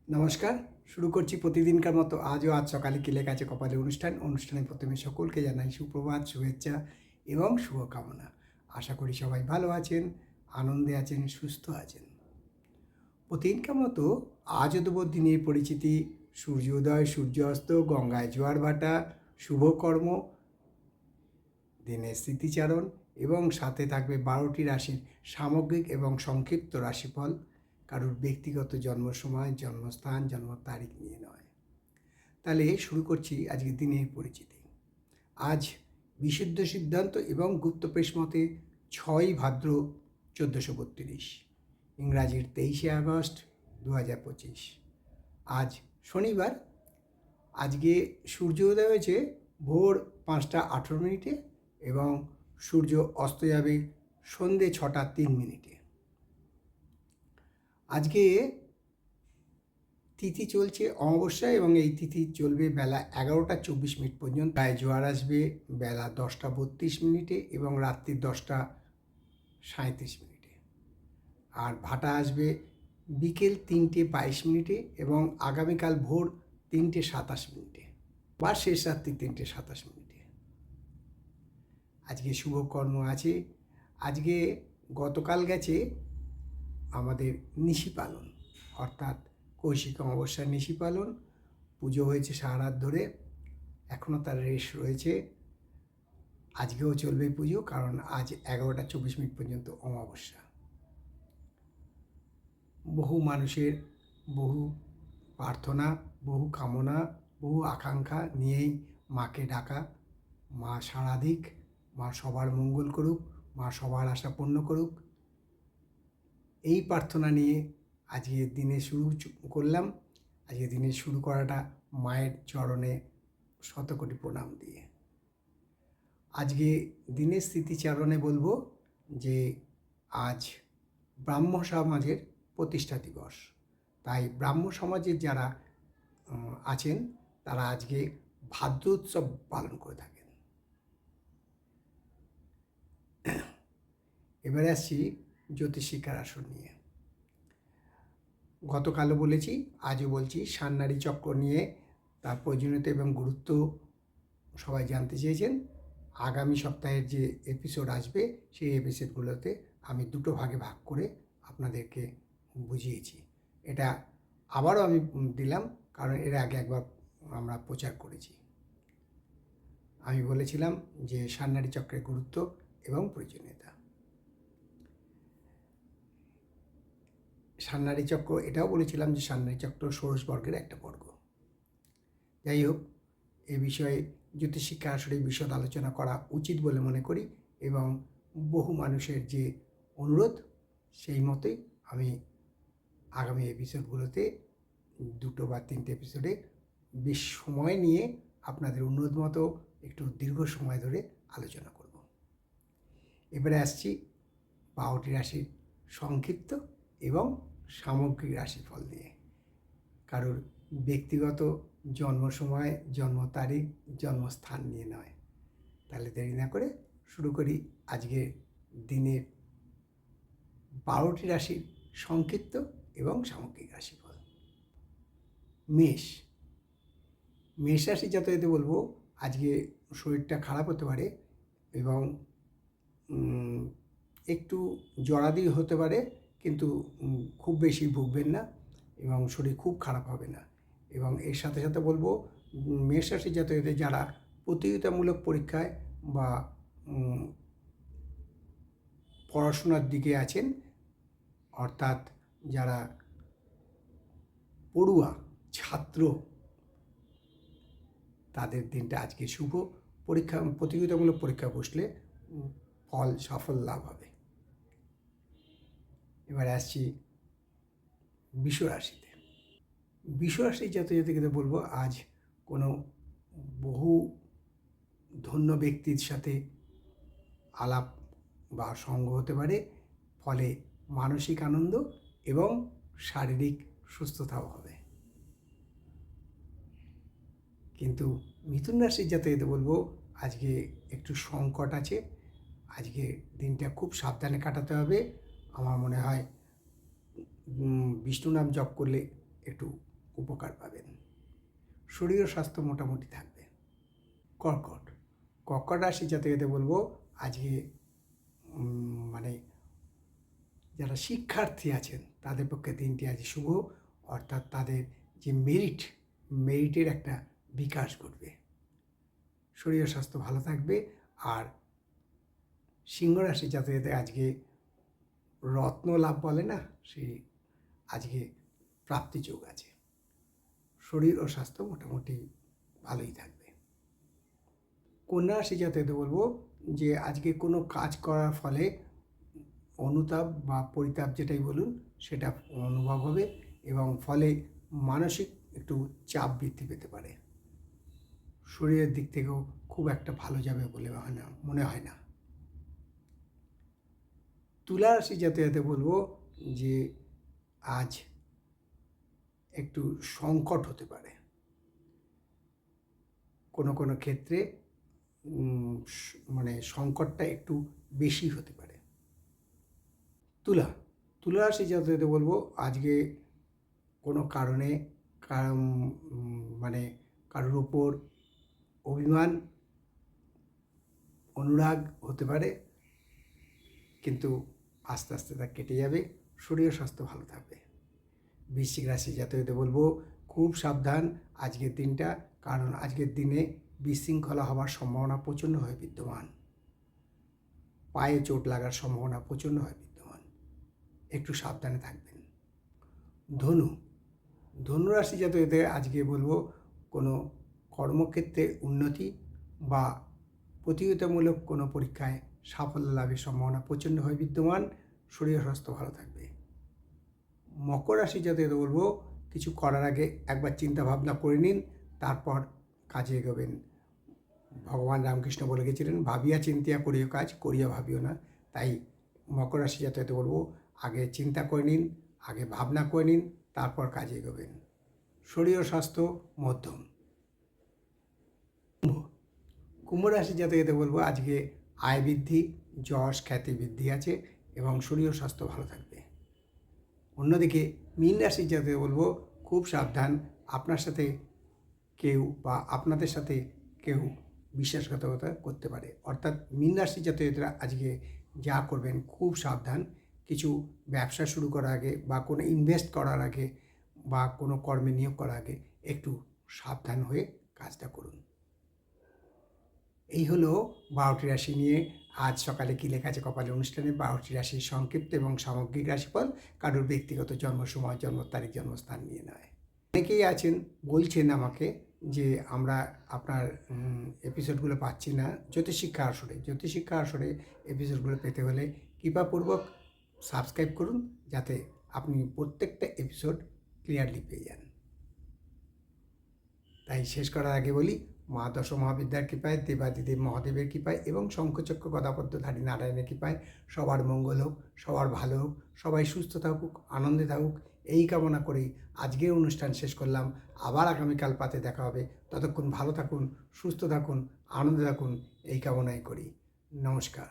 নমস্কার। শুরু করছি প্রতিদিনকার মতো আজ সকালে কি লেখা আছে কপালে অনুষ্ঠানে প্রথমে সকলকে জানাই সুপ্রভাত, শুভেচ্ছা এবং শুভকামনা। আশা করি সবাই ভালো আছেন, আনন্দে আছেন, সুস্থ আছেন। প্রতিদিনকার মতো আজও দেব দিনের পরিচিতি, সূর্যোদয়, সূর্যাস্ত, গঙ্গায় জোয়ার ভাটা, শুভকর্ম, দিনের স্মৃতিচারণ এবং সাথে থাকবে 12টি রাশির সামগ্রিক এবং সংক্ষিপ্ত রাশিফল। কারোর ব্যক্তিগত জন্ম সময়, জন্মস্থান, জন্ম তারিখ নিয়ে নয়। তাহলে শুরু করছি আজকের দিনের পরিচিতি। আজ বিশুদ্ধ সিদ্ধান্ত এবং গুপ্তপ্রেস মতে 6ই ভাদ্র 1432, ইংরাজির 23শে আগস্ট 2025। আজ শনিবার। আজকে সূর্যোদয় হয়েছে ভোর 5টা 18 মিনিটে এবং সূর্য অস্ত যাবে সন্ধে 6টা 3 মিনিটে। আজকে তিথি চলছে অমাবস্যা এবং এই তিথি চলবে বেলা 11টা 24 মিনিট পর্যন্ত। তাই জোয়ার আসবে বেলা 10টা 32 মিনিটে এবং রাত্রি 10টা 37 মিনিটে। আর ভাটা আসবে বিকেল 3টে 22 মিনিটে এবং আগামীকাল ভোর 3টে 27 মিনিটে বা শেষ রাত্রি 3টে 27 মিনিটে। আজকে শুভকর্ম আছে। আজকে গতকাল গেছে আমাদের নিশি পালন, অর্থাৎ কৌশিক অমাবস্যার নিশি পালন। পুজো হয়েছে সারা রাত ধরে, এখনও তার রেশ রয়েছে। আজকেও চলবে পুজো, কারণ আজ 11টা 24 মিনিট পর্যন্ত অমাবস্যা। বহু মানুষের বহু প্রার্থনা, বহু কামনা, বহু আকাঙ্ক্ষা নিয়েই মাকে ডাকা। মা সাড়া দিক, মা সবার মঙ্গল করুক, মা সবার আশা পূর্ণ করুক, এই প্রার্থনা নিয়ে আজকের দিনে শুরু করলাম। আজকের দিনে শুরু করাটা মায়ের চরণে শতকোটি প্রণাম দিয়ে। আজকে দিনের স্মৃতিচারণে বলবো যে আজ ব্রাহ্ম সমাজের প্রতিষ্ঠা দিবস। তাই ব্রাহ্ম সমাজের যারা আছেন তারা আজকে ভাদ্র উৎসব পালন করে থাকেন। এবারে আসছি জ্যোতিষিক্ষার আসন নিয়ে। গতকালও বলেছি, আজও বলছি, সান্নাড়ি চক্র নিয়ে তার প্রয়োজনীয়তা এবং গুরুত্ব সবাই জানতে চেয়েছেন। আগামী সপ্তাহের যে এপিসোড আসবে সেই এপিসোডগুলোতে আমি দুটো ভাগে ভাগ করে আপনাদেরকে বুঝিয়েছি। এটা আবারও আমি দিলাম, কারণ এর আগে একবার আমরা প্রচার করেছি। আমি বলেছিলাম যে সান্নাড়ি চক্রের গুরুত্ব এবং প্রয়োজনীয়তা। সান্নাড়ি চক্র, এটাও বলেছিলাম যে সান্নাড়ি চক্র ষোড়শ বর্গের একটা বর্গ। যাই হোক, এ বিষয়ে জ্যোতিষিক্ষা আসলে বিশদ আলোচনা করা উচিত বলে মনে করি এবং বহু মানুষের যে অনুরোধ, সেই মতোই আমি আগামী এপিসোডগুলোতে 2 বা 3টে এপিসোডে বেশ সময় নিয়ে আপনাদের অনুরোধ মতো একটু দীর্ঘ সময় ধরে আলোচনা করব। এবারে আসছি 12টি রাশির সংক্ষিপ্ত এবং সামগ্রিক রাশিফল নিয়ে। কারোর ব্যক্তিগত জন্ম সময়, জন্ম তারিখ, জন্মস্থান নিয়ে নয়। তাহলে দেরি না করে শুরু করি আজকের দিনের 12টি রাশির সংক্ষিপ্ত এবং সামগ্রিক রাশিফল। মেষ রাশি জাতকদের বলবো আজকে শরীরটা খারাপ হতে পারে এবং একটু জরাদি হতে পারে, কিন্তু খুব বেশি ভুগবেন না এবং শরীর খুব খারাপ হবে না। এবং এর সাথে সাথে বলবো মেষ রাশি জাতকদের যারা প্রতিযোগিতামূলক পরীক্ষায় বা পড়াশোনার দিকে আছেন, অর্থাৎ যারা পড়ুয়া ছাত্র, তাদের দিনটা আজকে শুভ। প্রতিযোগিতামূলক পরীক্ষা বসলে ফল সফল লাভ হবে। এবার আসছি বৃষ রাশিতে। বৃষ রাশির জাতকদের বলবো আজ কোনো বহু ধন্য ব্যক্তির সাথে আলাপ বা সঙ্গ হতে পারে, ফলে মানসিক আনন্দ এবং শারীরিক সুস্থতাও হবে। কিন্তু মিথুন রাশির জাতকদের বলবো আজকে একটু সংকট আছে। আজকে দিনটা খুব সাবধানে কাটাতে হবে। আমার মনে হয় বিষ্ণু নাম জপ করলে একটু উপকার পাবেন। শরীর ও স্বাস্থ্য মোটামুটি থাকবে। কর্কট কর্কট রাশি জাতকদের বলবো আজকে মানে যারা শিক্ষার্থী আছেন তাদের পক্ষে দিনটি আজ শুভ, অর্থাৎ তাদের যে মেরিটের একটা বিকাশ ঘটবে। শরীর ও স্বাস্থ্য ভালো থাকবে। আর সিংহ রাশি জাতকদের আজকে রত্ন লাভ বলে না, সেই আজকে প্রাপ্তি যোগ আছে। শরীর ও স্বাস্থ্য মোটামুটি ভালোই থাকবে। কন্যা রাশি জাতকদের বলবো যে আজকে কোনো কাজ করার ফলে অনুতাপ বা পরিতাপ যেটাই বলুন সেটা অনুভব হবে এবং ফলে মানসিক একটু চাপ বৃদ্ধি পেতে পারে। শরীরের দিক থেকেও খুব একটা ভালো যাবে বলে মনে হয় না। তুলা রাশি জাতকদের বলবো যে আজ একটু সংকট হতে পারে, কোনো ক্ষেত্রে মানে সংকটটা একটু বেশি হতে পারে। তুলা রাশি জাতকদের বলবো আজকে কোনো কারণে মানে কারোর উপর অভিমান অনুরাগ হতে পারে, কিন্তু আস্তে আস্তে তা কেটে যাবে। শরীর স্বাস্থ্য ভালো থাকবে। বৃশ্চিক রাশি জাতকদের বলবো খুব সাবধান আজকের দিনটা, কারণ আজকের দিনে বিশৃঙ্খলা হওয়ার সম্ভাবনা প্রচণ্ডভাবে বিদ্যমান। পায়ে চোট লাগার সম্ভাবনা প্রচণ্ডভাবে বিদ্যমান, একটু সাবধানে থাকবেন। ধনু রাশি জাতকদের আজকে বলবো কোনো কর্মক্ষেত্রে উন্নতি বা প্রতিযোগিতামূলক কোনো পরীক্ষায় সাফল্য লাভের সম্ভাবনা প্রচণ্ডভাবে বিদ্যমান। শরীর স্বাস্থ্য ভালো থাকবে। মকর রাশি জাতকদের বলবো কিছু করার আগে একবার চিন্তা ভাবনা করে নিন, তারপর কাজে এগোবেন। ভগবান রামকৃষ্ণ বলে গেছিলেন, ভাবিয়া চিন্তিয়া করিও কাজ, করিয়া ভাবিও না। তাই মকর রাশি জাতকদের বলবো আগে চিন্তা করে নিন, আগে ভাবনা করে নিন, তারপর কাজে এগোবেন। শরীর ও স্বাস্থ্য মধ্যম। কুম্ভ রাশি জাতকদের বলবো আজকে আয় বৃদ্ধি, যশ খ্যাতি বৃদ্ধি আছে এবং শরীর ও স্বাস্থ্য ভালো থাকবে। অন্যদিকে মীন রাশির জাতকদের বলবো খুব সাবধান, আপনার সাথে কেউ বা আপনাদের সাথে কেউ বিশ্বাসঘাতকতা করতে পারে। অর্থাৎ মীন রাশির জাতকরা আজকে যা করবেন খুব সাবধান। কিছু ব্যবসা শুরু করার আগে বা কোনো ইনভেস্ট করার আগে বা কোনো কর্মে নিয়োগ করার আগে একটু সাবধান হয়ে কাজটা করুন। এই হলো 12টি রাশি নিয়ে আজ সকালে কী লেখা আছে কপালে অনুষ্ঠানে 12টি রাশির সংক্ষিপ্ত এবং সামগ্রিক রাশিফল, কারোর ব্যক্তিগত জন্ম সময়, জন্ম তারিখ, জন্মস্থান নিয়ে নয়। অনেকেই আছেন বলছেন আমাকে যে আমরা আপনার এপিসোডগুলো পাচ্ছি না জ্যোতিষশিক্ষা আসরে এপিসোডগুলো পেতে হলে কৃপাপূর্বক সাবস্ক্রাইব করুন, যাতে আপনি প্রত্যেকটা এপিসোড ক্লিয়ারলি পেয়ে যান। তাই শেষ করার আগে বলি, মা দশ মহাবিদ্যার কৃপায়, দেবাদিদেব মহাদেবের কৃপায় এবং শঙ্খচক্র গদাপদ্মধারী নারায়ণের কৃপায় সবার মঙ্গল হোক, সবার ভালো হোক, সবাই সুস্থ থাকুক, আনন্দে থাকুক, এই কামনা করেই আজকের অনুষ্ঠান শেষ করলাম। আবার আগামীকাল পাতে দেখা হবে। ততক্ষণ ভালো থাকুন, সুস্থ থাকুন, আনন্দে থাকুন, এই কামনাই করি। নমস্কার।